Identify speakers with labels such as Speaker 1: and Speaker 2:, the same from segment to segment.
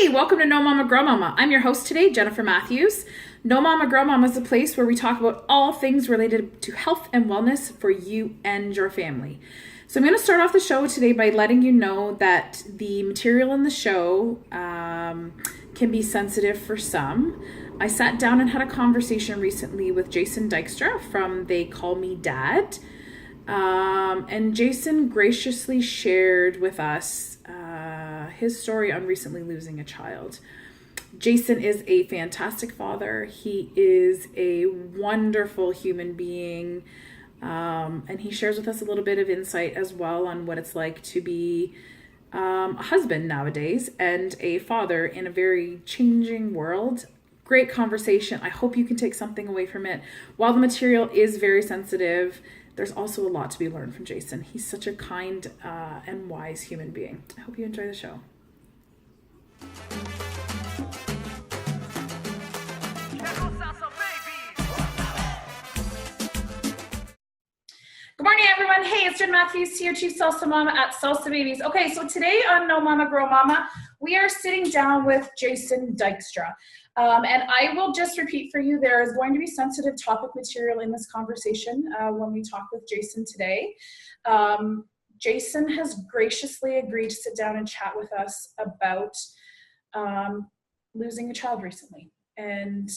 Speaker 1: Hey, welcome to No Mama Grow Mama. I'm your host today, Jennifer Matthews. No Mama Grow Mama is a place where we talk about all things related to health and wellness for you and your family. So I'm going to start off the show today by letting you know that the material in the show can be sensitive for some. I sat down and had a conversation recently with Jason Dykstra from They Call Me Dad. And Jason graciously shared with us his story on recently losing a child. Jason is a fantastic father. He is a wonderful human being. And he shares with us a little bit of insight as well on what it's like to be a husband nowadays and a father in a very changing world. Great conversation. I hope you can take something away from it. While the material is very sensitive, there's also a lot to be learned from Jason. He's such a kind and wise human being. I hope you enjoy the show. Good morning, everyone. Hey, it's Jen Matthews here, Chief Salsa Mama at Salsa Babies. Okay, so today on No Mama Grow Mama, we are sitting down with Jason Dykstra. And I will just repeat for you, there is going to be sensitive topic material in this conversation when we talk with Jason today. Jason has graciously agreed to sit down and chat with us about losing a child recently. And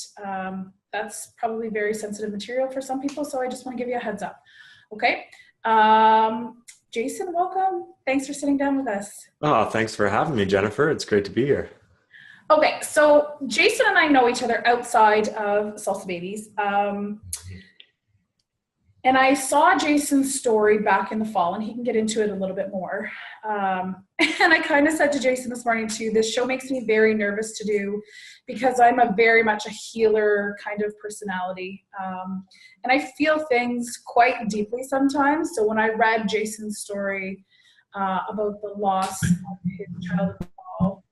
Speaker 1: that's probably very sensitive material for some people, so I just want to give you a heads up. Okay. Jason, welcome. Thanks for sitting down with us.
Speaker 2: Oh, thanks for having me, Jennifer. It's great to be here.
Speaker 1: Okay, so Jason and I know each other outside of Salsa Babies. And I saw Jason's story back in the fall, and he can get into it a little bit more. And I kind of said to Jason this morning too, this show makes me very nervous to do because I'm a very much a healer kind of personality. And I feel things quite deeply sometimes. So when I read Jason's story about the loss of his child in the fall,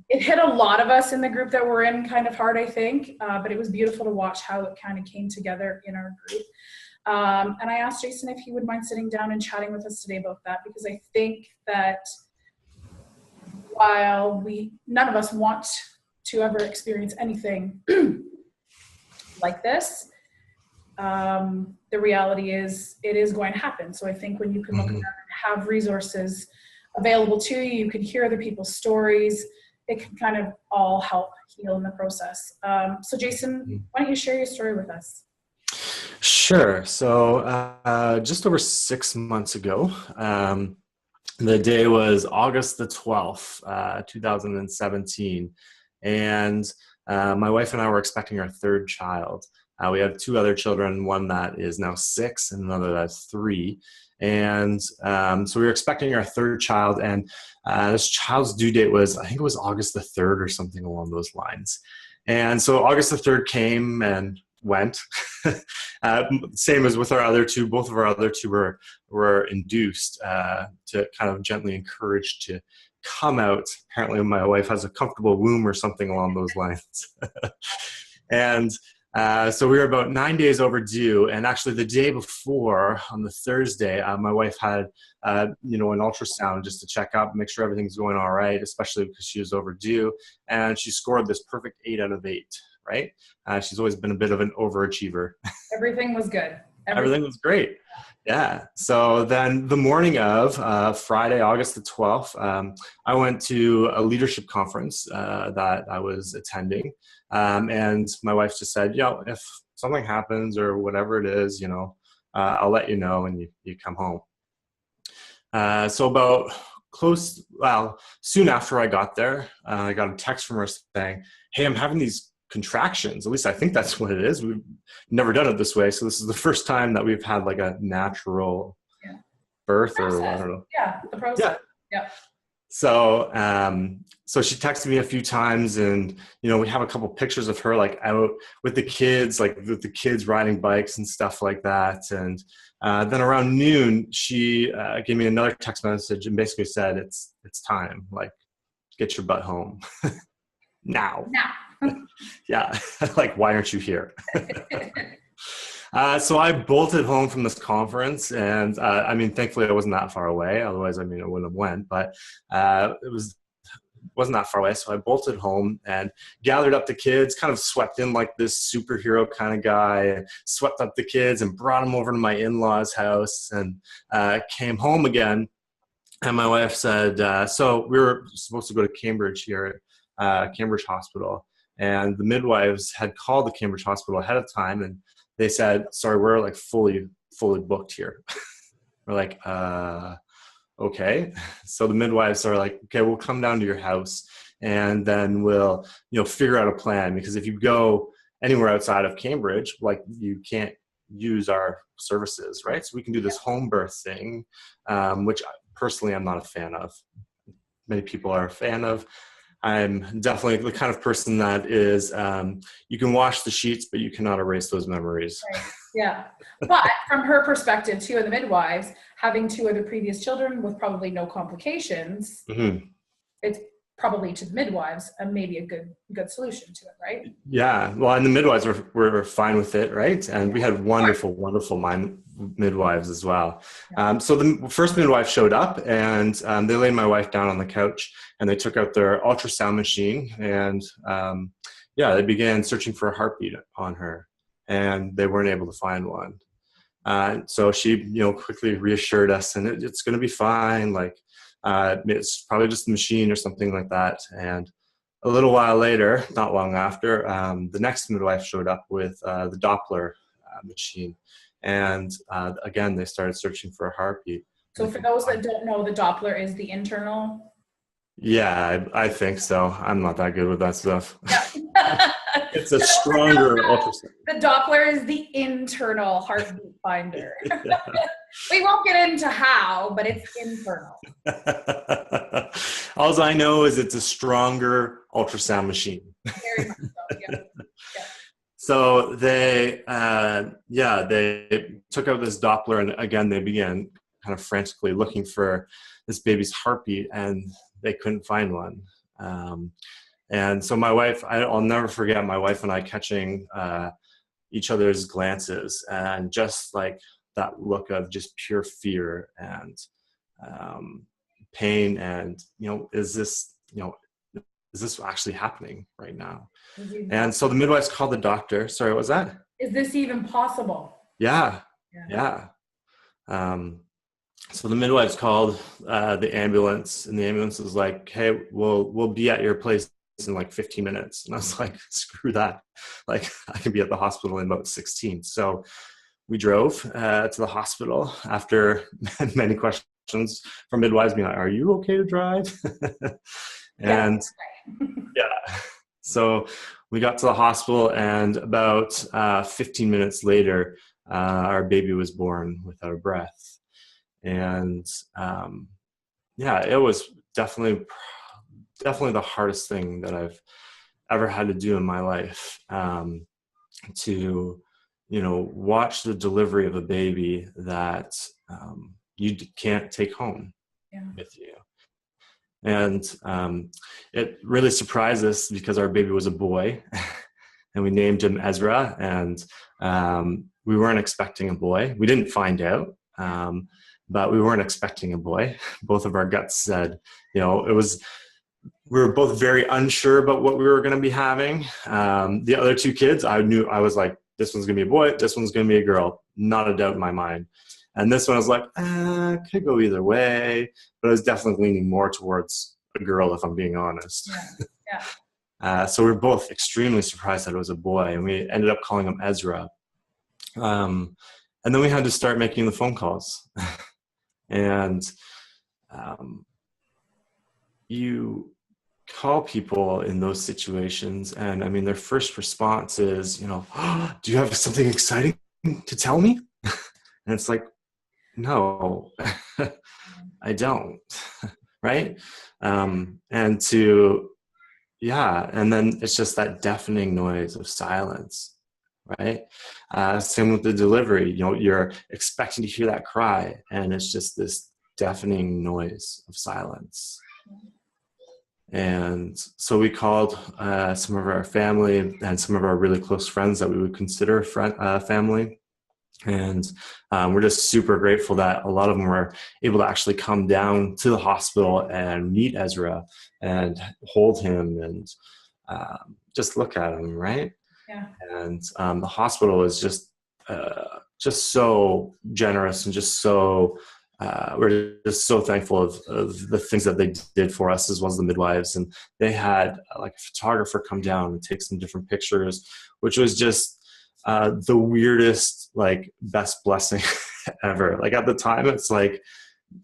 Speaker 1: it hit a lot of us in the group that we're in kind of hard, I think, but it was beautiful to watch how it kind of came together in our group. And I asked Jason if he would mind sitting down and chatting with us today about that, because I think that while none of us want to ever experience anything like this, the reality is it is going to happen. So I think when you can look at that and have resources available to you, you can hear other people's stories, it can kind of all help heal in the process. So Jason, why don't you share your story with us?
Speaker 2: Sure. So just over 6 months ago, the day was August the 12th, 2017. And my wife and I were expecting our third child. We have two other children, one that is now 6 and another that's 3. And so we were expecting our third child, and this child's due date was, I think it was August the 3rd or something along those lines. And so August the 3rd came and went. Same as with our other two, both of our other two were induced to kind of gently encouraged to come out. Apparently my wife has a comfortable womb or something along those lines. And so we were about 9 days overdue, and actually the day before, on the Thursday, my wife had, an ultrasound just to check up, make sure everything's going all right, especially because she was overdue, and she scored this perfect 8 out of 8, right? She's always been a bit of an overachiever.
Speaker 1: Everything was good.
Speaker 2: Everything was great. Yeah. So then the morning of Friday, August the 12th, I went to a leadership conference that I was attending. And my wife just said, if something happens or whatever it is, I'll let you know and you come home. So soon after I got there, I got a text from her saying, hey, I'm having these contractions. At least I think that's what it is. We've never done it this way. So this is the first time that we've had like a natural birth or I don't know.
Speaker 1: Yeah, the process. Yeah.
Speaker 2: So, so she texted me a few times, and, we have a couple pictures of her like out with the kids, like with the kids riding bikes and stuff like that. And, then around noon, she, gave me another text message and basically said, it's time, like, get your butt home now. Yeah. Like, why aren't you here? So I bolted home from this conference, and thankfully I wasn't that far away. Otherwise, I wouldn't have went. But it was wasn't that far away. So I bolted home and gathered up the kids, kind of swept in like this superhero kind of guy, swept up the kids and brought them over to my in-laws' house, and came home again. And my wife said, so we were supposed to go to Cambridge here, Cambridge Hospital. And the midwives had called the Cambridge Hospital ahead of time, and they said, sorry, we're like fully booked here. We're like, okay. So the midwives are like, okay, we'll come down to your house and then we'll, figure out a plan. Because if you go anywhere outside of Cambridge, like you can't use our services, right? So we can do this home birth thing, which personally I'm not a fan of. Many people are a fan of. I'm definitely the kind of person that is, you can wash the sheets, but you cannot erase those memories.
Speaker 1: Right. Yeah. But from her perspective too, and the midwives, having 2 other previous children with probably no complications, it's probably to the midwives maybe a good solution to it, right?
Speaker 2: Yeah. Well, and the midwives were fine with it, right? And we had wonderful midwives as well. So the first midwife showed up, and they laid my wife down on the couch, and they took out their ultrasound machine, and they began searching for a heartbeat on her, and they weren't able to find one. So she, quickly reassured us, and it's going to be fine. Like, it's probably just the machine or something like that. And a little while later, not long after, the next midwife showed up with the Doppler machine. And again, they started searching for a heartbeat.
Speaker 1: So for those that don't know, the Doppler is the internal?
Speaker 2: Yeah, I think so. I'm not that good with that stuff.
Speaker 1: Yeah.
Speaker 2: It's a stronger ultrasound.
Speaker 1: The Doppler is the internal heartbeat finder. Yeah. We won't get into how, but it's internal.
Speaker 2: All I know is it's a stronger ultrasound machine.
Speaker 1: Very much so, yeah.
Speaker 2: So they took out this Doppler, and again, they began kind of frantically looking for this baby's heartbeat, and they couldn't find one. And so my wife, I'll never forget my wife and I catching each other's glances, and just like that look of just pure fear and pain, and is this actually happening right now? And so the midwives called the doctor. Sorry, what was that?
Speaker 1: Is this even possible?
Speaker 2: Yeah. So the midwives called the ambulance, and the ambulance was like, hey, we'll be at your place in like 15 minutes. And I was like, screw that. Like, I can be at the hospital in about 16. So we drove to the hospital after many questions from midwives being like, are you okay to drive? And so we got to the hospital, and about 15 minutes later, our baby was born without a breath. And it was definitely the hardest thing that I've ever had to do in my life, to watch the delivery of a baby that you can't take home with you. And it really surprised us because our baby was a boy, and we named him Ezra, and we weren't expecting a boy. We didn't find out, but we weren't expecting a boy. Both of our guts said, we were both very unsure about what we were going to be having. The other 2 kids, I was like, this one's going to be a boy, this one's going to be a girl. Not a doubt in my mind. And this one I was like, could go either way. But I was definitely leaning more towards a girl, if I'm being honest.
Speaker 1: Yeah.
Speaker 2: So we were both extremely surprised that it was a boy. And we ended up calling him Ezra. And then we had to start making the phone calls. And you call people in those situations, and I mean, their first response is, oh, do you have something exciting to tell me? And it's like, no, I don't. Right. And then it's just that deafening noise of silence. Right. Same with the delivery. You're expecting to hear that cry, and it's just this deafening noise of silence. And so we called some of our family and some of our really close friends that we would consider family. And we're just super grateful that a lot of them were able to actually come down to the hospital and meet Ezra and hold him and just look at him, right?
Speaker 1: Yeah.
Speaker 2: And the hospital is just so generous and just so we're just so thankful of the things that they did for us, as well as the midwives. And they had like a photographer come down and take some different pictures, which was just the weirdest, like, best blessing ever. Like, at the time, it's like,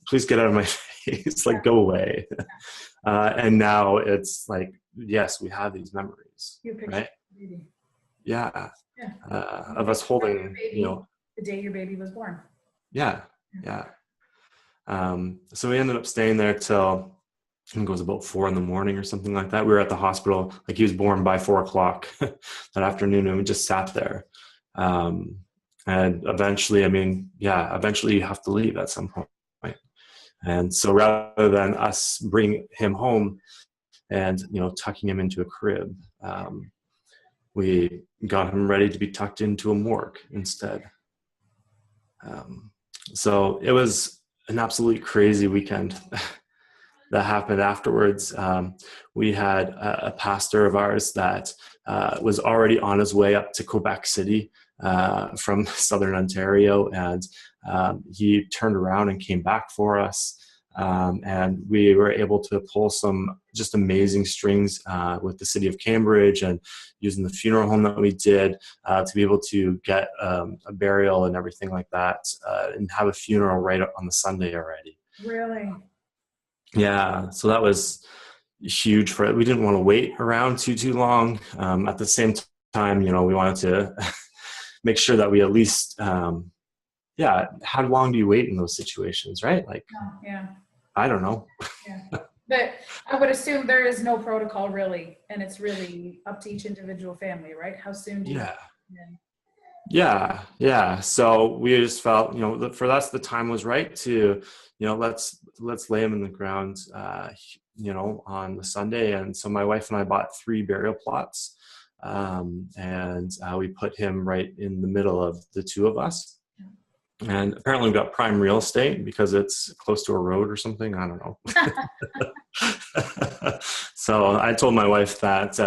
Speaker 2: please get out of my face, like, go away. And now it's like, yes, we have these memories,
Speaker 1: You picture
Speaker 2: right?
Speaker 1: baby.
Speaker 2: Yeah.
Speaker 1: Yeah.
Speaker 2: Of us holding,
Speaker 1: the day your baby was born.
Speaker 2: Yeah. So we ended up staying there till, I think it was about 4 a.m. or something like that. We were at the hospital, like, he was born by 4 o'clock that afternoon, and we just sat there. And eventually, eventually you have to leave at some point. And so rather than us bring him home and, tucking him into a crib, we got him ready to be tucked into a morgue instead. So it was an absolutely crazy weekend that happened afterwards. We had a pastor of ours that was already on his way up to Quebec City from Southern Ontario, and he turned around and came back for us. And we were able to pull some just amazing strings with the city of Cambridge and using the funeral home that we did to be able to get a burial and everything like that, and have a funeral right on the Sunday already.
Speaker 1: Really?
Speaker 2: Yeah, so that was huge for it. We didn't want to wait around too long. At the same time, we wanted to make sure that we at least, how long do you wait in those situations, right? Like,
Speaker 1: yeah.
Speaker 2: I don't know.
Speaker 1: Yeah. But I would assume there is no protocol really, and it's really up to each individual family, right? How soon do you?
Speaker 2: Yeah. So we just felt, for us, the time was right to, let's lay him in the ground, on the Sunday. And so my wife and I bought 3 burial plots, and we put him right in the middle of the 2 of us. And apparently we got prime real estate because it's close to a road or something. I don't know. So I told my wife that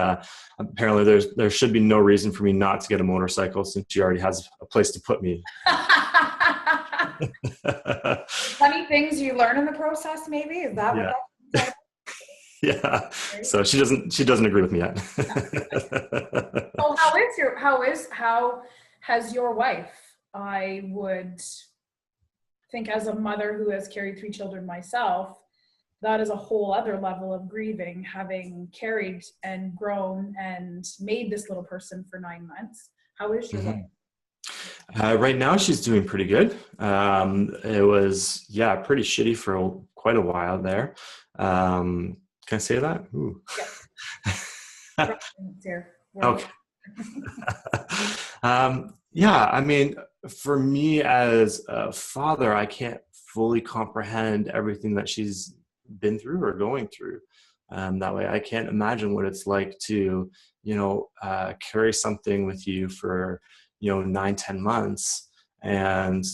Speaker 2: apparently there should be no reason for me not to get a motorcycle since she already has a place to put me.
Speaker 1: Funny things you learn in the process, maybe? Is that what that's?
Speaker 2: Yeah. So she doesn't agree with me yet.
Speaker 1: Well, how has your wife? I would think, as a mother who has carried 3 children myself, that is a whole other level of grieving, having carried and grown and made this little person for 9 months. How is your wife?
Speaker 2: Right now she's doing pretty good. It was, pretty shitty for quite a while there. Can I say that? Ooh.
Speaker 1: Yeah.
Speaker 2: Okay. For me as a father, I can't fully comprehend everything that she's been through or going through. That way I can't imagine what it's like to, carry something with you for, 9-10 months and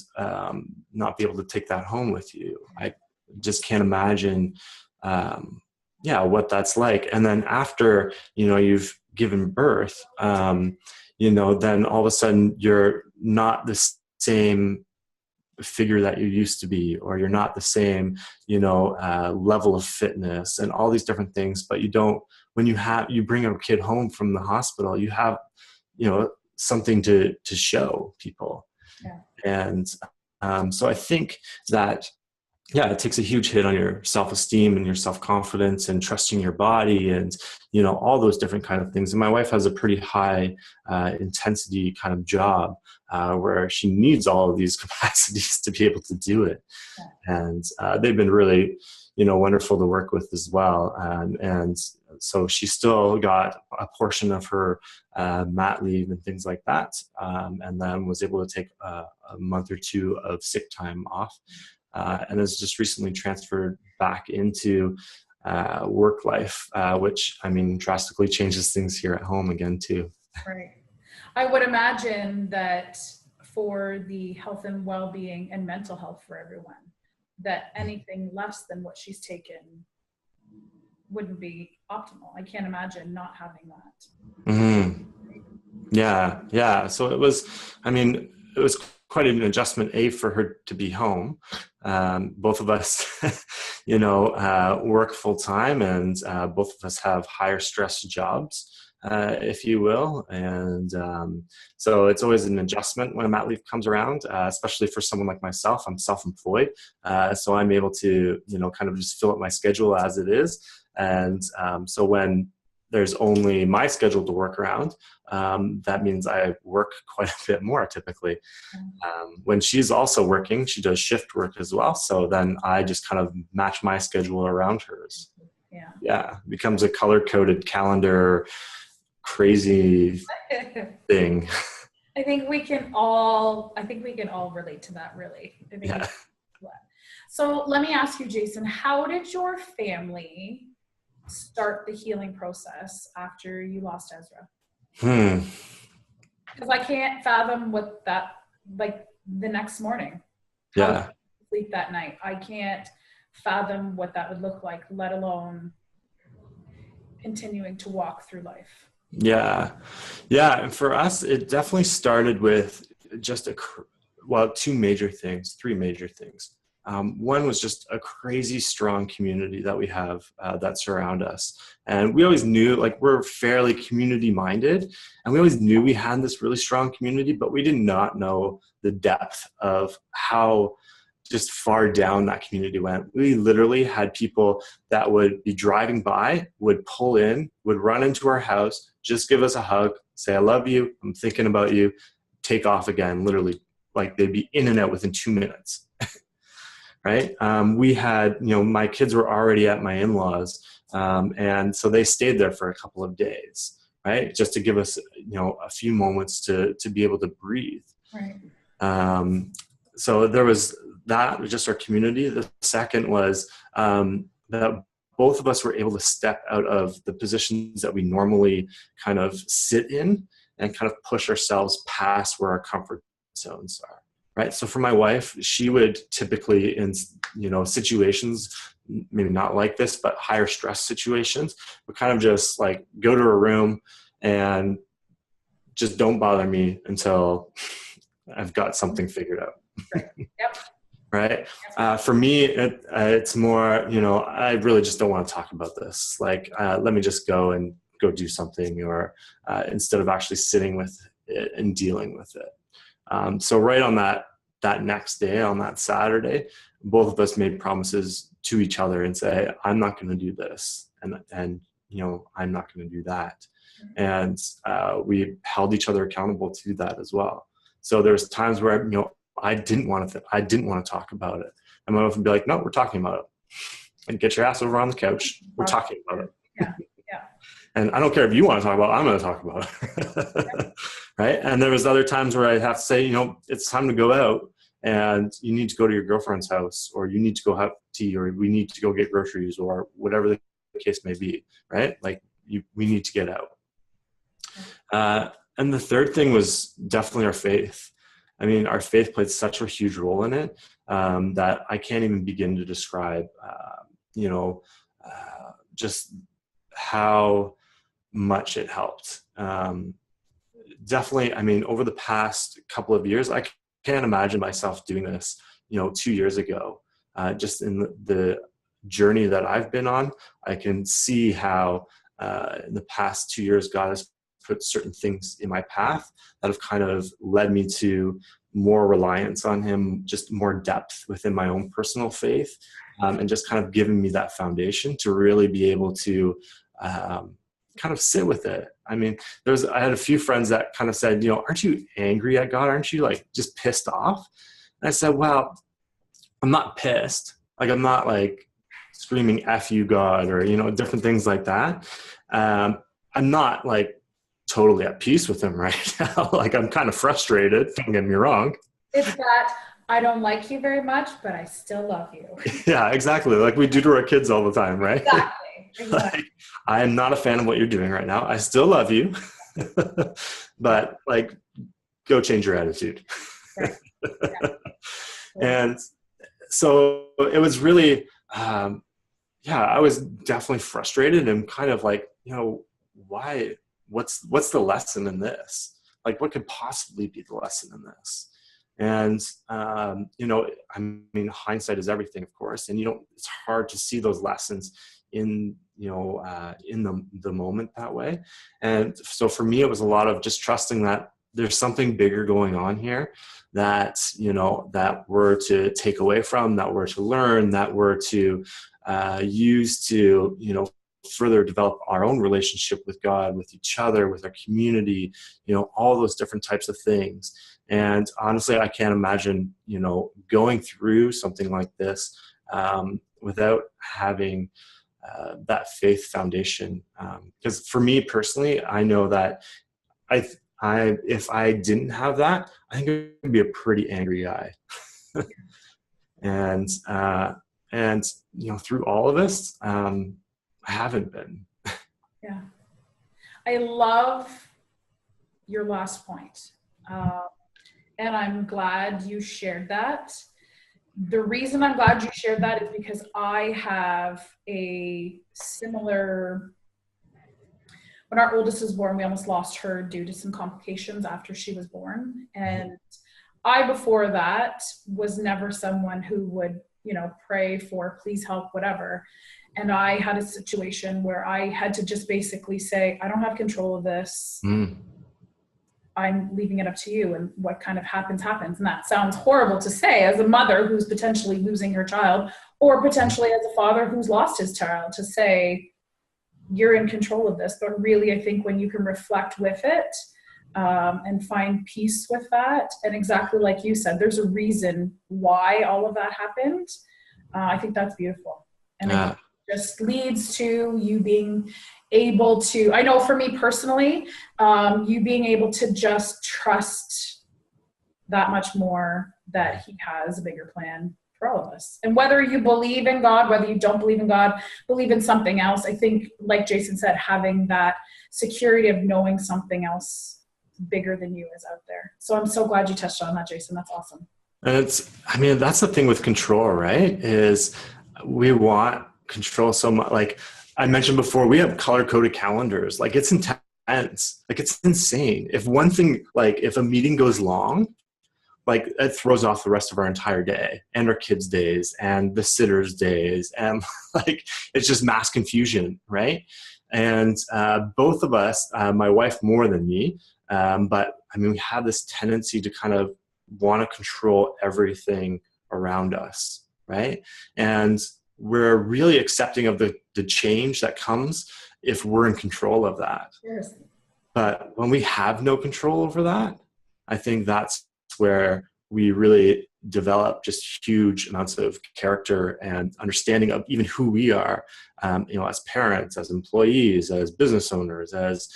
Speaker 2: not be able to take that home with you. I just can't imagine, what that's like. And then after, you've given birth, then all of a sudden you're not the same figure that you used to be, or you're not the same, level of fitness and all these different things. But when you bring a kid home from the hospital, you have, something to show people.
Speaker 1: Yeah.
Speaker 2: And so I think that, it takes a huge hit on your self-esteem and your self-confidence and trusting your body and, all those different kind of things. And my wife has a pretty high intensity kind of job where she needs all of these capacities to be able to do it. And they've been really, wonderful to work with as well. And so she still got a portion of her mat leave and things like that. And then was able to take a month or 2 of sick time off. And has just recently transferred back into work life, which, drastically changes things here at home again, too.
Speaker 1: Right. I would imagine that for the health and well-being and mental health for everyone, that anything less than what she's taken wouldn't be optimal. I can't imagine not having that.
Speaker 2: Mm-hmm. Yeah. So it was quite an adjustment, for her to be home. Both of us, work full time, and both of us have higher stress jobs, if you will. And so it's always an adjustment when a mat leave comes around, especially for someone like myself. I'm self-employed, so I'm able to, kind of just fill up my schedule as it is. And so when there's only my schedule to work around, that means I work quite a bit more typically. When she's also working, she does shift work as well. So then I just kind of match my schedule around hers. Yeah. It becomes a color-coded calendar, crazy thing.
Speaker 1: I think we can all relate to that, really.
Speaker 2: Yeah.
Speaker 1: So let me ask you, Jason, how did your family start the healing process after you lost Ezra? Because I can't fathom what that, like, the next morning.
Speaker 2: Yeah.
Speaker 1: Sleep that night. I can't fathom what that would look like, let alone continuing to walk through life.
Speaker 2: Yeah. And for us, it definitely started with just three major things. One was just a crazy strong community that we have that surround us. And we always knew, like, we're fairly community minded, and we always knew we had this really strong community, but we did not know the depth of how just far down that community went. We literally had people that would be driving by, would pull in, would run into our house, just give us a hug, say, I love you, I'm thinking about you, take off again, literally. Like, they'd be in and out within 2 minutes. Right? We had, my kids were already at my in-laws, and so they stayed there for a couple of days, right? Just to give us, a few moments to be able to breathe.
Speaker 1: Right.
Speaker 2: So there was that, just our community. The second was that both of us were able to step out of the positions that we normally kind of sit in and kind of push ourselves past where our comfort zones are. Right. So for my wife, she would typically in, situations, maybe not like this, but higher stress situations, would kind of just like go to her room and just don't bother me until I've got something figured out.
Speaker 1: Right. Yep.
Speaker 2: Right. For me, it's more, I really just don't want to talk about this. Like, let me just go do something, or instead of actually sitting with it and dealing with it. So right on that next day, on that Saturday, both of us made promises to each other and say, I'm not going to do this. And I'm not going to do that. And we held each other accountable to that as well. So there's times where, I didn't want to talk about it. And my wife would be like, no, we're talking about it. And get your ass over on the couch. We're talking about it.
Speaker 1: Yeah.
Speaker 2: And I don't care if you want to talk about it, I'm going to talk about it. Right. And there was other times where I have to say, it's time to go out, and you need to go to your girlfriend's house, or you need to go have tea, or we need to go get groceries, or whatever the case may be. Right. Like, we need to get out. And the third thing was definitely our faith. I mean, our faith played such a huge role in it that I can't even begin to describe, just how much it helped. Definitely, I mean, over the past couple of years, I can't imagine myself doing this, 2 years ago. Just in the journey that I've been on, I can see how in the past 2 years, God has put certain things in my path that have kind of led me to more reliance on Him, just more depth within my own personal faith, and just kind of given me that foundation to really be able to kind of sit with it. I mean, I had a few friends that kind of said, aren't you angry at God? Aren't you like just pissed off? And I said, well, I'm not pissed. Like, I'm not like screaming F you, God, or, different things like that. I'm not like totally at peace with Him right now. Like, I'm kind of frustrated. Don't get me wrong.
Speaker 1: It's that I don't like you very much, but I still love you.
Speaker 2: Yeah, exactly. Like we do to our kids all the time, right?
Speaker 1: Exactly.
Speaker 2: Like, I am not a fan of what you're doing right now. I still love you, but like, go change your attitude.
Speaker 1: Right. Yeah.
Speaker 2: And so it was really, I was definitely frustrated and kind of like, why, what's the lesson in this? Like, what could possibly be the lesson in this? And, I mean, hindsight is everything, of course. And it's hard to see those lessons in, in the moment that way. And so for me, it was a lot of just trusting that there's something bigger going on here that, that we're to take away from, that we're to learn, that we're to use to, further develop our own relationship with God, with each other, with our community, all those different types of things. And honestly, I can't imagine, going through something like this without having that faith foundation. Because for me personally, I know that if I didn't have that, I think I would be a pretty angry guy. and through all of this, I haven't been.
Speaker 1: Yeah. I love your last point. And I'm glad you shared that. The reason I'm glad you shared that is because I have a similar, when our oldest was born, we almost lost her due to some complications after she was born. And I, before that, was never someone who would, pray for please help, whatever. And I had a situation where I had to just basically say, I don't have control of this. I'm leaving it up to you, and what kind of happens. And that sounds horrible to say as a mother who's potentially losing her child, or potentially as a father who's lost his child, to say, you're in control of this. But really, I think when you can reflect with it and find peace with that, and exactly like you said, there's a reason why all of that happened. I think that's beautiful. And it just leads to you being able to, I know for me personally, you being able to just trust that much more that he has a bigger plan for all of us. And whether you believe in God, whether you don't believe in God, believe in something else, I think, like Jason said, having that security of knowing something else bigger than you is out there. So I'm so glad you touched on that, Jason. That's awesome. And
Speaker 2: that's the thing with control, right? Is we want control so much. Like I mentioned before, we have color-coded calendars. Like it's intense. Like it's insane. If one thing, like if a meeting goes long, like it throws off the rest of our entire day and our kids' days and the sitters' days. And like, it's just mass confusion, right? And both of us, my wife more than me, but I mean, we have this tendency to kind of want to control everything around us, right? And we're really accepting of the change that comes if we're in control of that.
Speaker 1: Yes.
Speaker 2: But when we have no control over that, I think that's where we really develop just huge amounts of character and understanding of even who we are, as parents, as employees, as business owners, as,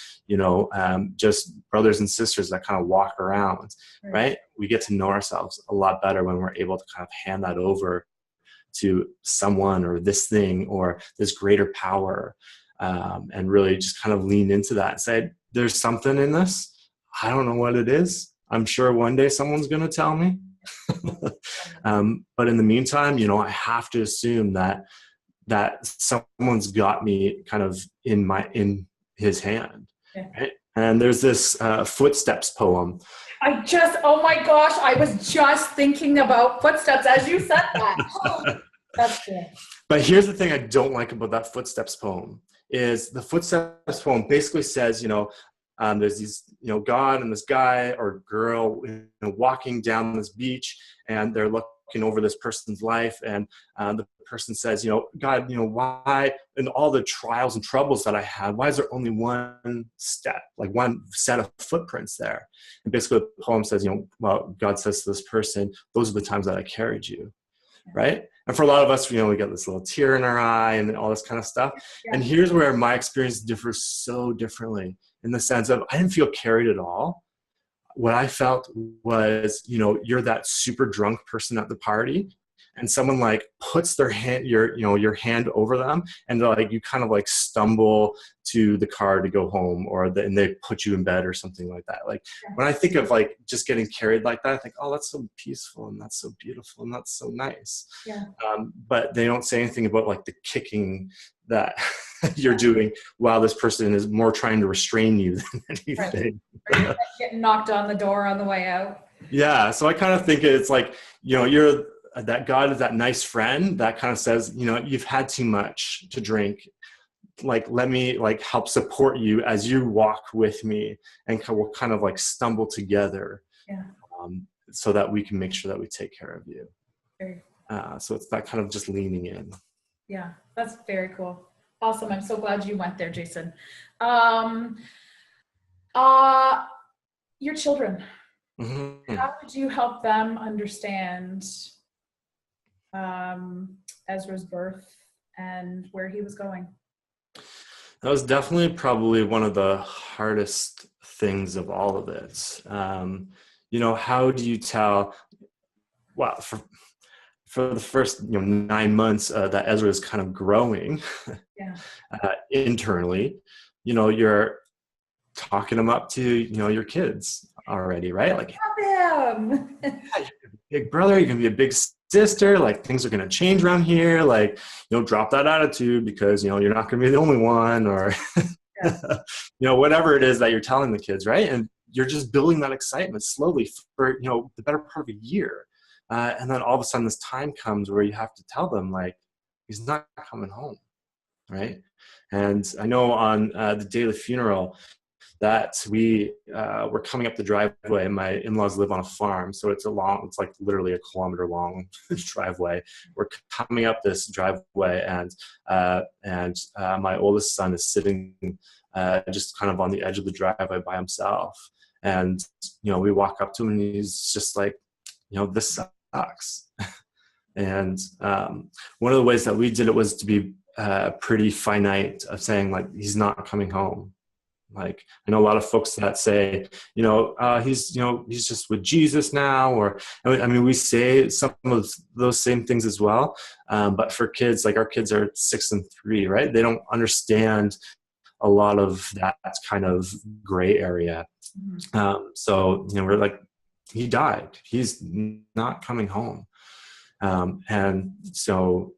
Speaker 2: just brothers and sisters that kind of walk around, right? We get to know ourselves a lot better when we're able to kind of hand that over to someone or this thing or this greater power, and really just kind of lean into that and say, there's something in this. I don't know what it is. I'm sure one day someone's going to tell me. But in the meantime, I have to assume that someone's got me kind of in his hand. Yeah. Right? And there's this Footsteps poem.
Speaker 1: Oh my gosh, I was just thinking about Footsteps as you said that. That's good.
Speaker 2: But here's the thing I don't like about that Footsteps poem is the Footsteps poem basically says, there's these, God and this guy or girl walking down this beach, and they're looking over this person's life, and the person says, God, why in all the trials and troubles that I had, why is there only one step, like one set of footprints there? And basically the poem says, well, God says to this person, those are the times that I carried you, right? And for a lot of us, we get this little tear in our eye and all this kind of stuff. Yeah. And here's where my experience differs so differently, in the sense of I didn't feel carried at all. What I felt was, you're that super drunk person at the party, and someone like puts their hand, your hand over them, and like you kind of like stumble to the car to go home, and they put you in bed or something like that. Like when I think of like just getting carried like that, I think, oh, that's so peaceful and that's so beautiful and that's so nice.
Speaker 1: Yeah.
Speaker 2: But they don't say anything about like the kicking that you're doing while this person is more trying to restrain you than anything.
Speaker 1: Right. Or you're like getting knocked on the door on the way out.
Speaker 2: Yeah. So I kind of think it's like, you're that God is that nice friend that kind of says, you've had too much to drink. Like, let me like help support you as you walk with me, and we'll kind of like stumble together.
Speaker 1: Yeah.
Speaker 2: So that we can make sure that we take care of you.
Speaker 1: Very
Speaker 2: So it's that kind of just leaning in.
Speaker 1: Yeah, that's very cool. Awesome. I'm so glad you went there, Jason. Your children,
Speaker 2: Mm-hmm.
Speaker 1: how did you help them understand Ezra's birth and where he was going?
Speaker 2: That was definitely probably one of the hardest things of all of it. How do you tell? Well, for the first 9 months that Ezra is kind of growing
Speaker 1: Yeah.
Speaker 2: internally, you're talking him up to your kids already, right? Like,
Speaker 1: Love him.
Speaker 2: yeah, you're gonna be a big brother, you're gonna be a big sister, like things are gonna change around here, like drop that attitude because you're not gonna be the only one, or whatever it is that you're telling the kids, right? And you're just building that excitement slowly for the better part of a year. And then all of a sudden this time comes where you have to tell them, like, he's not coming home, right? And I know on the day of the funeral that we were coming up the driveway, and my in-laws live on a farm, so it's like literally a kilometer long driveway. We're coming up this driveway, and my oldest son is sitting just kind of on the edge of the driveway by himself. And we walk up to him, and he's just like, this sucks. And one of the ways that we did it was to be pretty finite, of saying like, he's not coming home. Like, I know a lot of folks that say, he's just with Jesus now, or I mean, we say some of those same things as well. But for kids, like our kids are 6 and 3, right? They don't understand a lot of that kind of gray area. Mm-hmm. So we're like, he died. He's not coming home. And so,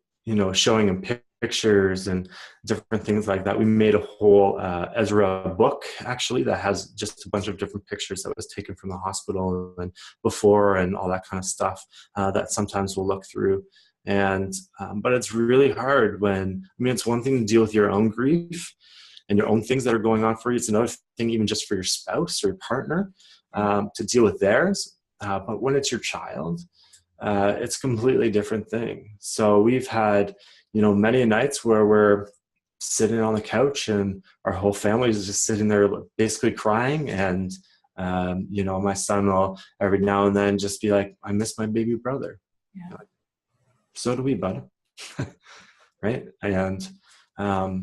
Speaker 2: showing him pictures and different things like that. We made a whole Ezra book, actually, that has just a bunch of different pictures that was taken from the hospital and before and all that kind of stuff that sometimes we'll look through. And but it's really hard it's one thing to deal with your own grief and your own things that are going on for you. It's another thing even just for your spouse or your partner to deal with theirs. But when it's your child, it's a completely different thing. So we've had, many nights where we're sitting on the couch and our whole family is just sitting there basically crying. And, my son will every now and then just be like, I miss my baby brother. Yeah. Like, so do we, bud. Right. And, I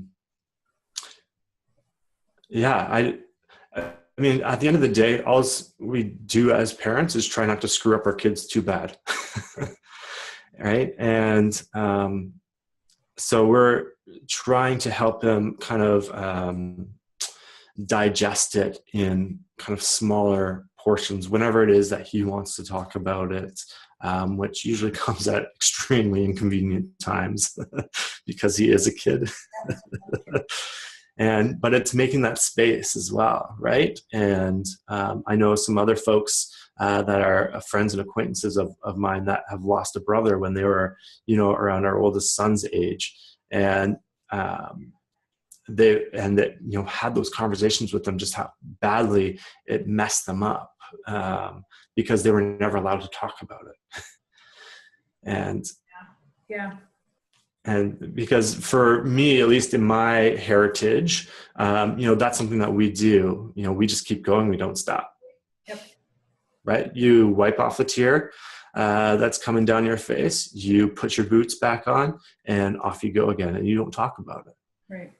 Speaker 2: mean, at the end of the day, all we do as parents is try not to screw up our kids too bad. Right. And so we're trying to help them kind of digest it in kind of smaller portions whenever it is that he wants to talk about it, which usually comes at extremely inconvenient times because he is a kid. But it's making that space as well, right? And I know some other folks that are friends and acquaintances of mine that have lost a brother when they were, around our oldest son's age, and they had those conversations with them, just how badly it messed them up because they were never allowed to talk about it. And
Speaker 1: yeah.
Speaker 2: And because for me, at least in my heritage, that's something that we do. We just keep going. We don't stop.
Speaker 1: Yep.
Speaker 2: Right? You wipe off the tear that's coming down your face. You put your boots back on and off you go again. And you don't talk about it.
Speaker 1: Right.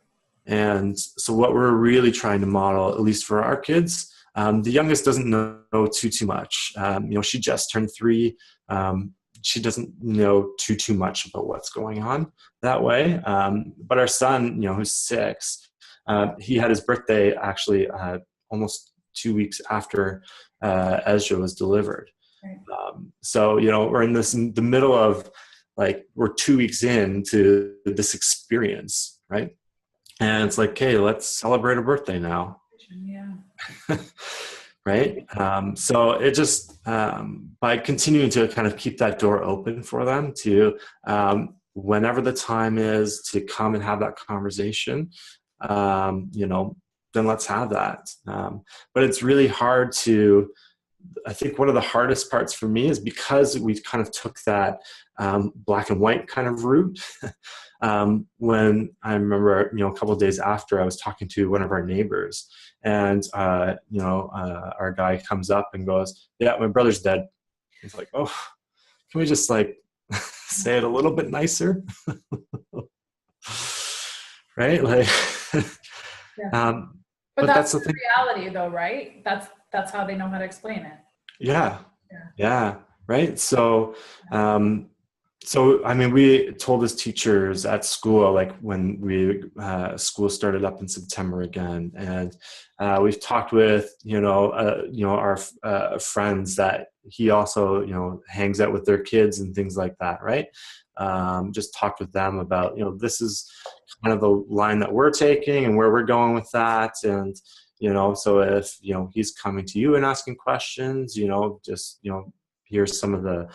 Speaker 2: And so what we're really trying to model, at least for our kids, the youngest doesn't know too much. She just turned 3 she doesn't know too much about what's going on that way. But our son, who's 6, he had his birthday actually almost 2 weeks after Ezra was delivered.
Speaker 1: Right.
Speaker 2: So we're in the middle of, like, we're 2 weeks into this experience, right? And it's like, okay, let's celebrate a birthday now.
Speaker 1: Yeah.
Speaker 2: Right. So it just, by continuing to kind of keep that door open for them to, whenever the time is to come and have that conversation, then let's have that. But it's really hard to, I think one of the hardest parts for me is because we kind of took that black and white kind of route. When I remember, a couple of days after, I was talking to one of our neighbors, and our guy comes up and goes, "Yeah, my brother's dead." It's like, oh, can we just like say it a little bit nicer, right? Like,
Speaker 1: Yeah. But that's the thing. Reality, though, right? That's how they know how to explain it.
Speaker 2: Yeah. Right. So, I mean, we told as teachers at school, like when school started up in September again, and we've talked with our friends that he also hangs out with their kids and things like that, right? Just talked with them about this is kind of the line that we're taking and where we're going with that, and so if he's coming to you and asking questions, just here's some of the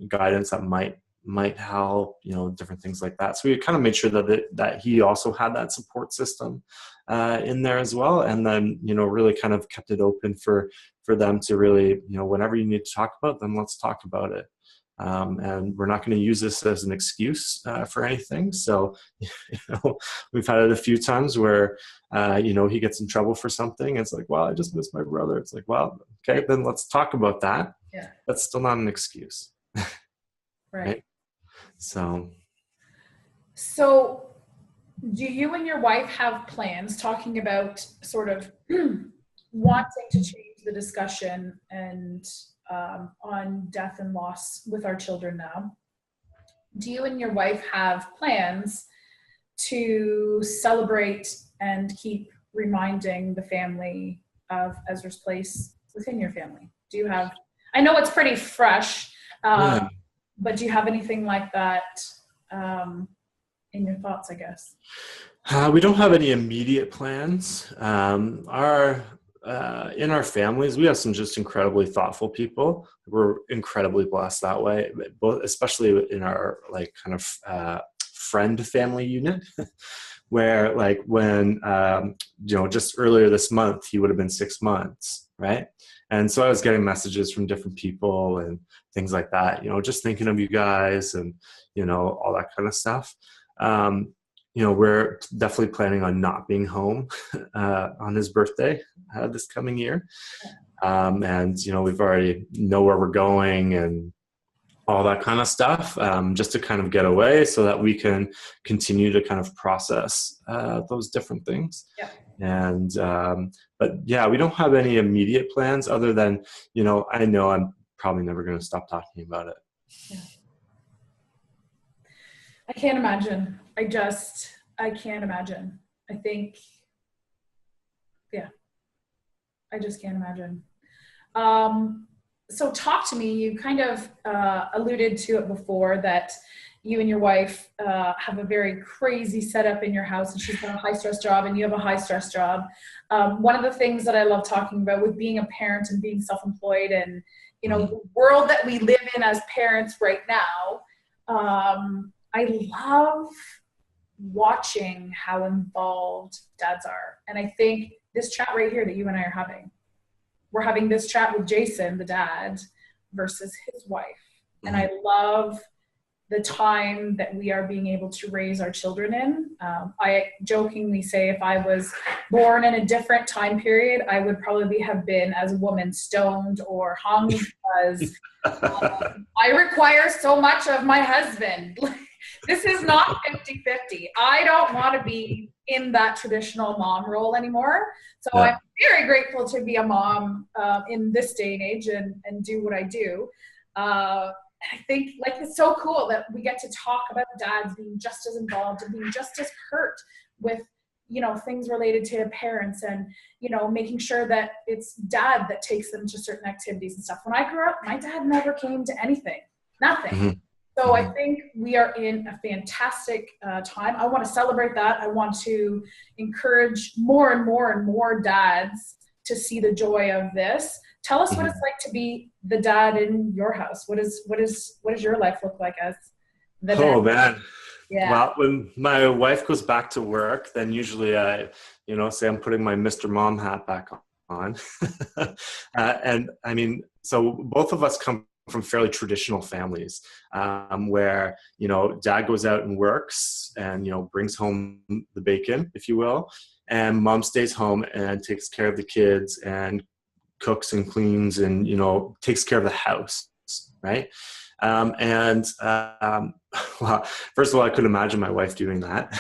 Speaker 2: guidance that might help, different things like that. So we kind of made sure that he also had that support system in there as well, and then really kind of kept it open for them to really whenever you need to talk about them, let's talk about it. And we're not going to use this as an excuse for anything. So, we've had it a few times where, he gets in trouble for something. It's like, well, I just missed my brother. It's like, well, okay, then let's talk about that.
Speaker 1: Yeah.
Speaker 2: That's still not an excuse.
Speaker 1: Right.
Speaker 2: So
Speaker 1: do you and your wife have plans, talking about sort of wanting to change the discussion and on death and loss with our children now? Do you and your wife have plans to celebrate and keep reminding the family of Ezra's place within your family? Do you have, I know it's pretty fresh, but do you have anything like that in your thoughts, I guess?
Speaker 2: We don't have any immediate plans. In our families, we have some just incredibly thoughtful people. We're incredibly blessed that way, both, especially in our like kind of friend family unit, where like when just earlier this month he would have been 6 months, right? And so I was getting messages from different people and things like that, just thinking of you guys and all that kind of stuff. We're definitely planning on not being home on his birthday this coming year. And, we've already know where we're going and all that kind of stuff, just to kind of get away so that we can continue to kind of process those different things.
Speaker 1: Yeah.
Speaker 2: And, but yeah, we don't have any immediate plans other than, I know I'm probably never going to stop talking about it.
Speaker 1: Yeah. I can't imagine. I can't imagine. I think, yeah, I just can't imagine. So talk to me, you kind of alluded to it before that you and your wife have a very crazy setup in your house, and she's got a high stress job and you have a high stress job. One of the things that I love talking about with being a parent and being self-employed and, the world that we live in as parents right now, I love watching how involved dads are. And I think this chat right here that you and I are having, we're having this chat with Jason, the dad, versus his wife. And I love the time that we are being able to raise our children in. I jokingly say if I was born in a different time period, I would probably have been, as a woman, stoned or hung because I require so much of my husband. This is not 50-50. I don't want to be in that traditional mom role anymore. So yeah. I'm very grateful to be a mom in this day and age and do what I do. I think like it's so cool that we get to talk about dads being just as involved and being just as hurt with, you know, things related to parents and, you know, making sure that it's dad that takes them to certain activities and stuff. When I grew up, my dad never came to anything, nothing.
Speaker 2: Mm-hmm.
Speaker 1: So I think we are in a fantastic time. I want to celebrate that. I want to encourage more and more and more dads to see the joy of this. Tell us what it's like to be the dad in your house. What does your life look like as the dad?
Speaker 2: Oh man.
Speaker 1: Yeah.
Speaker 2: Well, when my wife goes back to work, then usually I, say I'm putting my Mr. Mom hat back on. And I mean, so both of us come from fairly traditional families, where, dad goes out and works and, brings home the bacon, if you will, and mom stays home and takes care of the kids and cooks and cleans and, takes care of the house. Right. Well, first of all, I couldn't imagine my wife doing that.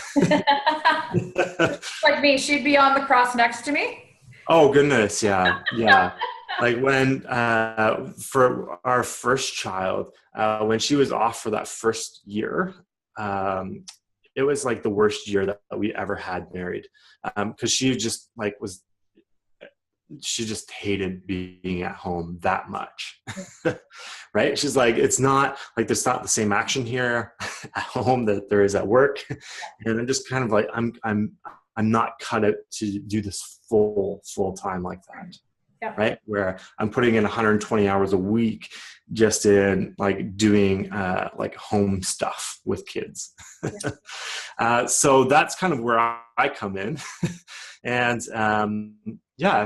Speaker 1: Like me, she'd be on the cross next to me.
Speaker 2: Oh goodness. Yeah. Yeah. Like when, for our first child, when she was off for that first year, it was like the worst year that we ever had married. 'Cause she just she just hated being at home that much. Right. She's like, it's not like, there's not the same action here at home that there is at work. And I'm just kind of like, I'm not cut out to do this full time like that.
Speaker 1: Yeah.
Speaker 2: Right. Where I'm putting in 120 hours a week just in like doing like home stuff with kids.
Speaker 1: Yeah.
Speaker 2: So that's kind of where I come in. And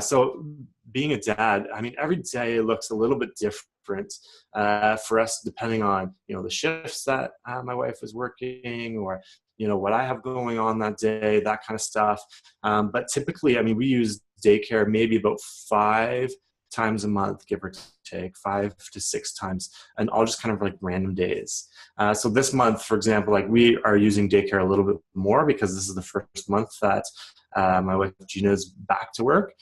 Speaker 2: so being a dad, I mean, every day looks a little bit different for us, depending on, the shifts that my wife is working or, what I have going on that day, that kind of stuff. But typically, I mean, we use daycare maybe about 5 times a month, give or take 5 to 6 times, and all just kind of like random days. So this month, for example, like we are using daycare a little bit more because this is the first month that my wife Gina is back to work.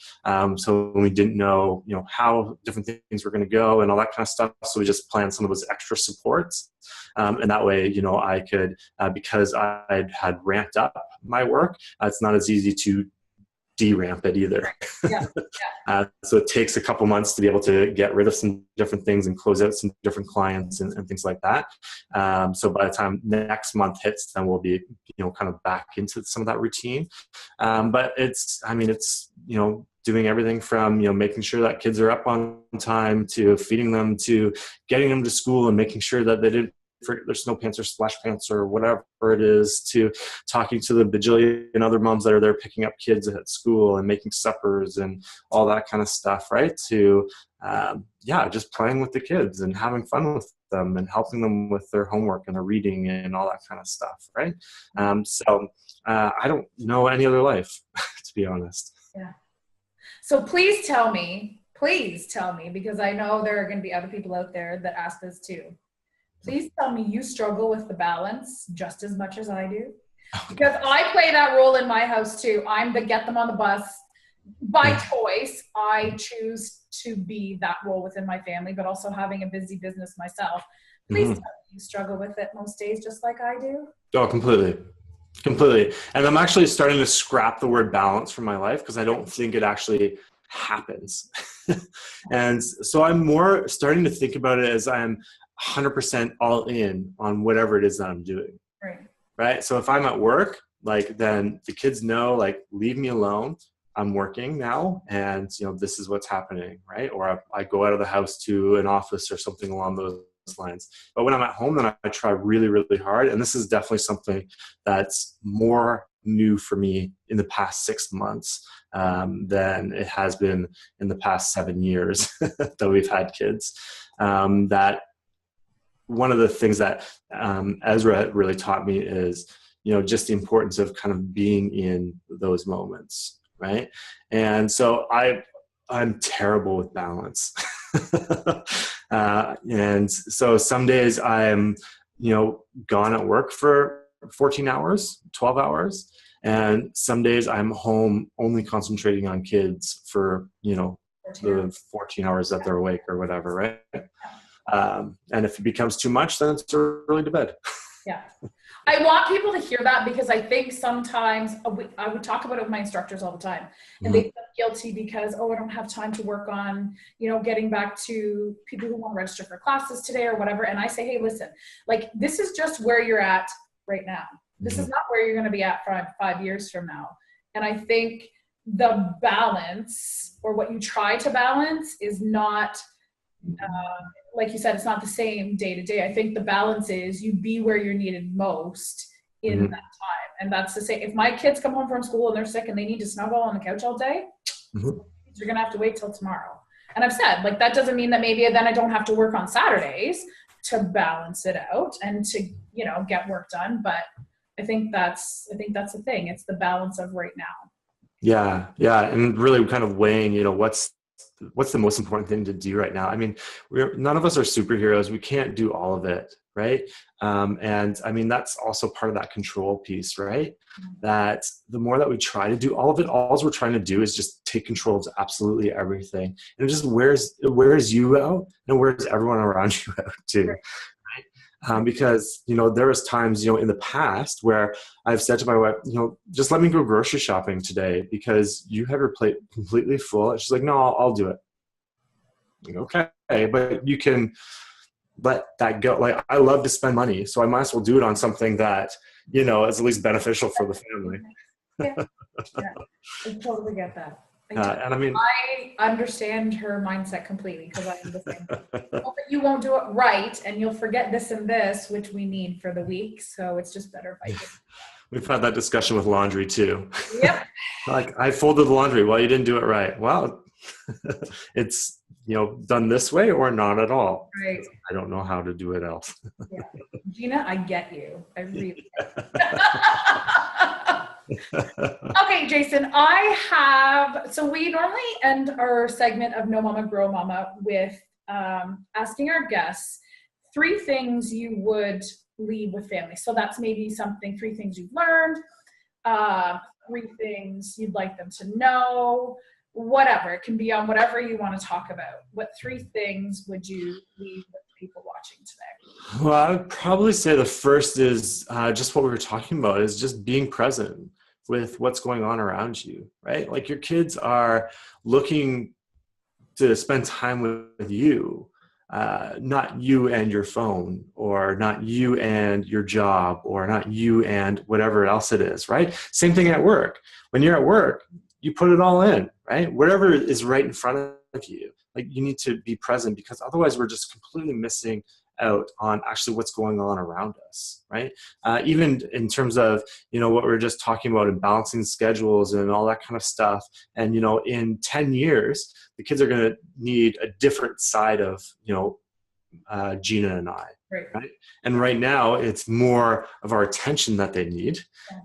Speaker 2: So we didn't know, how different things were going to go and all that kind of stuff. So we just planned some of those extra supports. And that way, I could, because I had ramped up my work, it's not as easy to de-ramp it either.
Speaker 1: Yeah.
Speaker 2: So it takes a couple months to be able to get rid of some different things and close out some different clients and things like that. So by the time next month hits, then we'll be, kind of back into some of that routine. But it's doing everything from, making sure that kids are up on time to feeding them to getting them to school and making sure that they didn't forget their snow pants or splash pants or whatever it is, to talking to the bajillion other moms that are there picking up kids at school and making suppers and all that kind of stuff, right? To, just playing with the kids and having fun with them and helping them with their homework and their reading and all that kind of stuff, right? I don't know any other life, to be honest.
Speaker 1: Yeah. So please tell me, because I know there are going to be other people out there that ask this too. Please tell me you struggle with the balance just as much as I do. Because I play that role in my house too. I'm the get them on the bus. By choice, I choose to be that role within my family, but also having a busy business myself. Please tell me you struggle with it most days just like I do.
Speaker 2: Oh, completely. And I'm actually starting to scrap the word balance from my life because I don't think it actually happens. And so I'm more starting to think about it as I'm 100% all in on whatever it is that I'm doing. Right. So if I'm at work, like, then the kids know, like, leave me alone. I'm working now and, this is what's happening. Right. Or I go out of the house to an office or something along those lines. But when I'm at home, then I try really, really hard. And this is definitely something that's more new for me in the past 6 months than it has been in the past 7 years that we've had kids. That one of the things that Ezra really taught me is, just the importance of kind of being in those moments, right? And so I'm terrible with balance. And so some days I'm, gone at work for 14 hours, 12 hours. And some days I'm home only concentrating on kids for, the 14 hours that they're awake or whatever, right? And if it becomes too much, then it's early to bed.
Speaker 1: Yeah. I want people to hear that, because I think sometimes I would talk about it with my instructors all the time, and they feel guilty because, oh, I don't have time to work on, getting back to people who want to register for classes today or whatever. And I say, hey, listen, like, this is just where you're at right now. This is not where you're going to be at 5 years from now. And I think the balance, or what you try to balance, is not, like you said, it's not the same day to day. I think the balance is you be where you're needed most in that time. And that's the same. If my kids come home from school and they're sick and they need to snuggle on the couch all day, you're going to have to wait till tomorrow. And I've said, like, that doesn't mean that maybe then I don't have to work on Saturdays to balance it out and to, get work done. But I think that's the thing. It's the balance of right now.
Speaker 2: Yeah. Yeah. And really kind of weighing, what's the most important thing to do right now? I mean, none of us are superheroes. We can't do all of it, right? And I mean, that's also part of that control piece, right? That the more that we try to do all of it, all we're trying to do is just take control of absolutely everything. And it just wears you out, and wears everyone around you out too. Right. Because, there was times, in the past where I've said to my wife, just let me go grocery shopping today because you have your plate completely full. And she's like, no, I'll do it. Like, okay, but you can let that go. Like, I love to spend money, so I might as well do it on something that, is at least beneficial for the family.
Speaker 1: Yeah. I totally get that.
Speaker 2: And I mean,
Speaker 1: I understand her mindset completely, because I am the same. But you won't do it right, and you'll forget this and this, which we need for the week. So it's just better if I do.
Speaker 2: We've had that discussion with laundry too.
Speaker 1: Yep.
Speaker 2: Like, I folded the laundry. Well, you didn't do it right. Well, it's, done this way or not at all.
Speaker 1: Right.
Speaker 2: I don't know how to do it else.
Speaker 1: Yeah. Gina, I get you. I really get you. Okay, Jason, so we normally end our segment of No Mama Grow Mama with asking our guests 3 things you would leave with family. So that's maybe 3 things you've learned, 3 things you'd like them to know, whatever. It can be on whatever you want to talk about. What 3 things would you leave with people watching today?
Speaker 2: Well, I would probably say the first is just what we were talking about, is just being present with what's going on around you, right? Like, your kids are looking to spend time with you, not you and your phone, or not you and your job, or not you and whatever else it is, right? Same thing at work. When you're at work, you put it all in, right? Whatever is right in front of you, like, you need to be present, because otherwise we're just completely missing out on actually what's going on around us, right? Even in terms of, what we were just talking about, and balancing schedules and all that kind of stuff. And, in 10 years, the kids are going to need a different side of, Gina and I, right? And right now it's more of our attention that they need.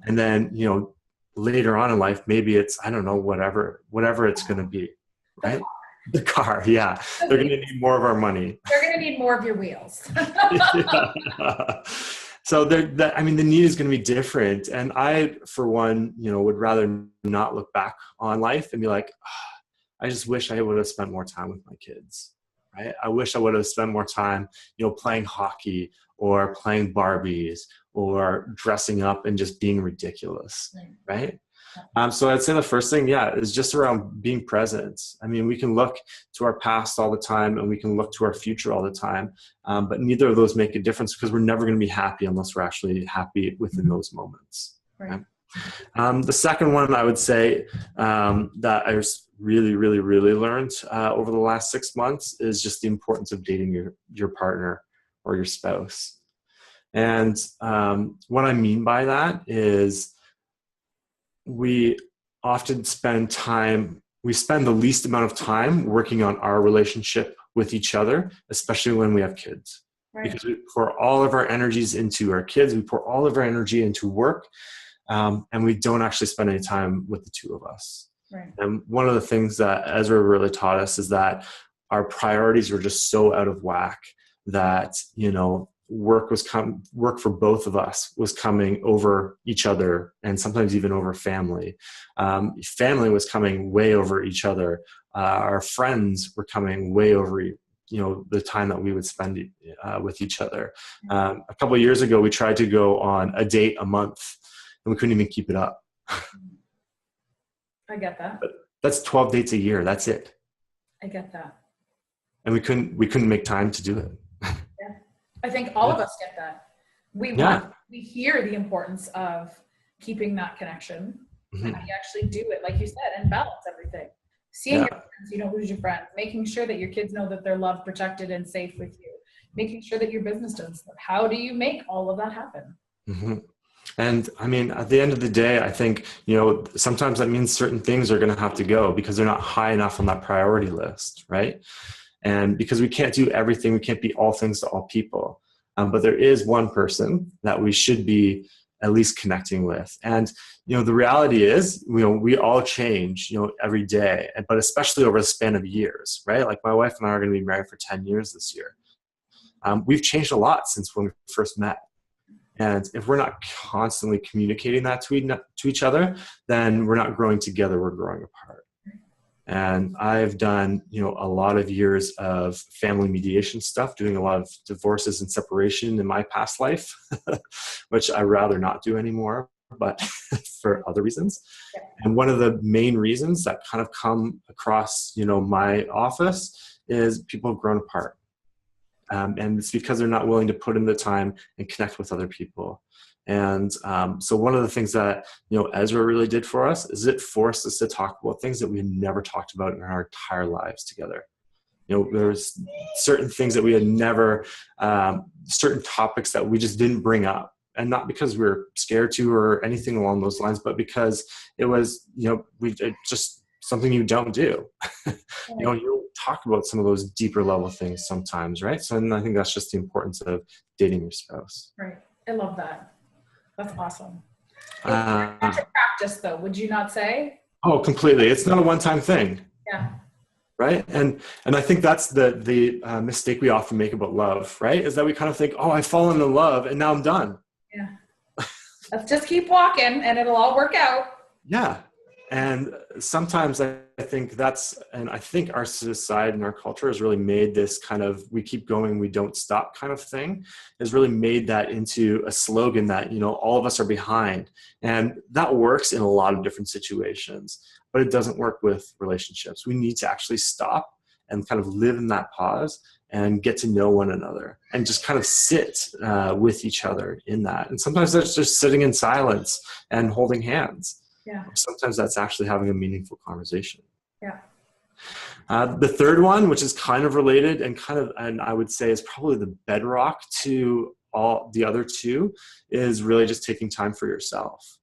Speaker 2: And then, later on in life, maybe it's, I don't know, whatever it's going to be, right? The car, yeah. They're going to need more of our money.
Speaker 1: They're going to need more of your wheels.
Speaker 2: So the need is going to be different. And I, for one, would rather not look back on life and be like, I just wish I would have spent more time with my kids, right? I wish I would have spent more time, playing hockey, or playing Barbies, or dressing up and just being ridiculous, right? So I'd say the first thing, is just around being present. I mean, we can look to our past all the time, and we can look to our future all the time, but neither of those make a difference, because we're never going to be happy unless we're actually happy within those moments. Right? The second one I would say that I really, really, really learned over the last 6 months is just the importance of dating your partner or your spouse. And what I mean by that is, we often spend the least amount of time working on our relationship with each other, especially when we have kids. Right. Because we pour all of our energies into our kids, we pour all of our energy into work, and we don't actually spend any time with the 2 of us. Right. And one of the things that Ezra really taught us is that our priorities were just so out of whack that, work for both of us was coming over each other, and sometimes even over family. Family was coming way over each other. Our friends were coming way over the time that we would spend with each other. A couple of years ago, we tried to go on a date a month, and we couldn't even keep it up.
Speaker 1: I get that.
Speaker 2: But that's 12 dates a year. That's it.
Speaker 1: I get that.
Speaker 2: And we couldn't make time to do it.
Speaker 1: Yeah. I think all of us get that. We hear the importance of keeping that connection.
Speaker 2: Mm-hmm.
Speaker 1: And you actually do it, like you said, and balance everything. Seeing your friends, who's your friend, making sure that your kids know that they're loved, protected, and safe with you, making sure that your business does stuff. How do you make all of that happen?
Speaker 2: Mm-hmm. And I mean, at the end of the day, I think, sometimes that means certain things are going to have to go because they're not high enough on that priority list, right? And because we can't do everything, we can't be all things to all people. But there is one person that we should be at least connecting with. And, the reality is, we all change, every day, but especially over the span of years, right? Like my wife and I are going to be married for 10 years this year. We've changed a lot since when we first met. And if we're not constantly communicating that to each other, then we're not growing together, we're growing apart. And I've done, a lot of years of family mediation stuff, doing a lot of divorces and separation in my past life, which I rather not do anymore, but for other reasons. And one of the main reasons that kind of come across, my office is people have grown apart. And it's because they're not willing to put in the time and connect with other people. And so one of the things that, Ezra really did for us is it forced us to talk about things that we had never talked about in our entire lives together. There's certain things that we had never, certain topics that we just didn't bring up. And not because we were scared to or anything along those lines, but because it was, just something you don't do. You don't talk about some of those deeper level things sometimes, right? So I think that's just the importance of dating your spouse.
Speaker 1: Right. I love that. That's awesome. It's a practice, though, would you not say?
Speaker 2: Oh, completely. It's not a one-time thing.
Speaker 1: Yeah.
Speaker 2: Right. And I think that's the mistake we often make about love, right? Is that we kind of think, oh, I've fallen in love and now I'm done.
Speaker 1: Yeah. Let's just keep walking and it'll all work out.
Speaker 2: Yeah. And sometimes I think I think our society and our culture has really made this kind of, we keep going, we don't stop kind of thing, has really made that into a slogan that, all of us are behind. And that works in a lot of different situations, but it doesn't work with relationships. We need to actually stop and kind of live in that pause and get to know one another and just kind of sit with each other in that. And sometimes that's just sitting in silence and holding hands.
Speaker 1: Yeah.
Speaker 2: Sometimes that's actually having a meaningful conversation.
Speaker 1: Yeah.
Speaker 2: The third one, which is kind of related and I would say is probably the bedrock to all the other two, is really just taking time for yourself.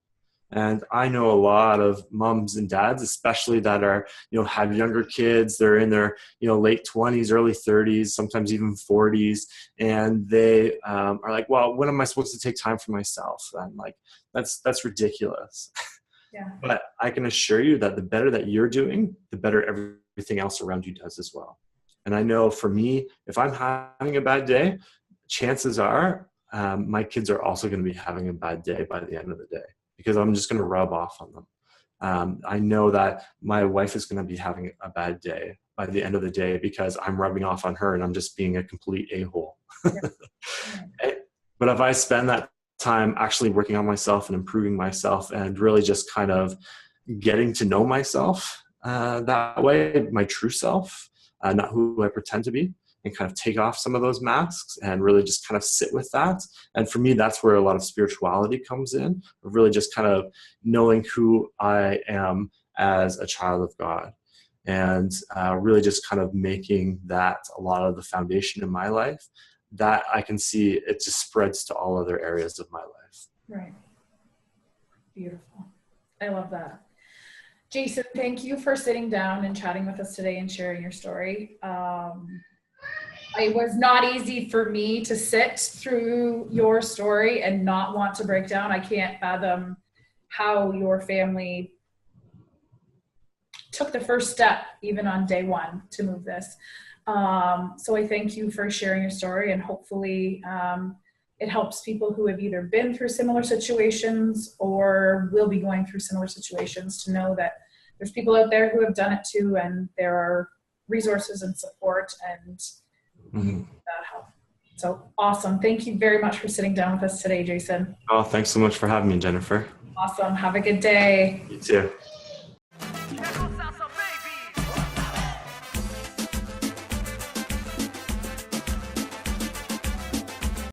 Speaker 2: And I know a lot of moms and dads, especially that are, have younger kids. They're in their, late 20s, early 30s, sometimes even 40s. And they are like, well, when am I supposed to take time for myself? And I'm like, that's ridiculous.
Speaker 1: Yeah.
Speaker 2: But I can assure you that the better that you're doing, the better everything else around you does as well. And I know for me, if I'm having a bad day, chances are my kids are also going to be having a bad day by the end of the day, because I'm just going to rub off on them. I know that my wife is going to be having a bad day by the end of the day because I'm rubbing off on her and I'm just being a complete a-hole. But if I spend that time actually working on myself and improving myself and really just kind of getting to know myself that way, my true self, not who I pretend to be, and kind of take off some of those masks and really just kind of sit with that. And for me, that's where a lot of spirituality comes in, of really just kind of knowing who I am as a child of God, and really just kind of making that a lot of the foundation in my life, that I can see it just spreads to all other areas of my life.
Speaker 1: Right. Beautiful. I love that. Jason, thank you for sitting down and chatting with us today and sharing your story. It was not easy for me to sit through your story and not want to break down. I can't fathom how your family took the first step, even on day one, to move this. So I thank you for sharing your story, and hopefully it helps people who have either been through similar situations or will be going through similar situations to know that there's people out there who have done it too, and there are resources and support, and
Speaker 2: Mhm.
Speaker 1: that health. So awesome. Thank you very much for sitting down with us today, Jason.
Speaker 2: Oh, thanks so much for having me, Jennifer.
Speaker 1: Awesome. Have a good day.
Speaker 2: You too.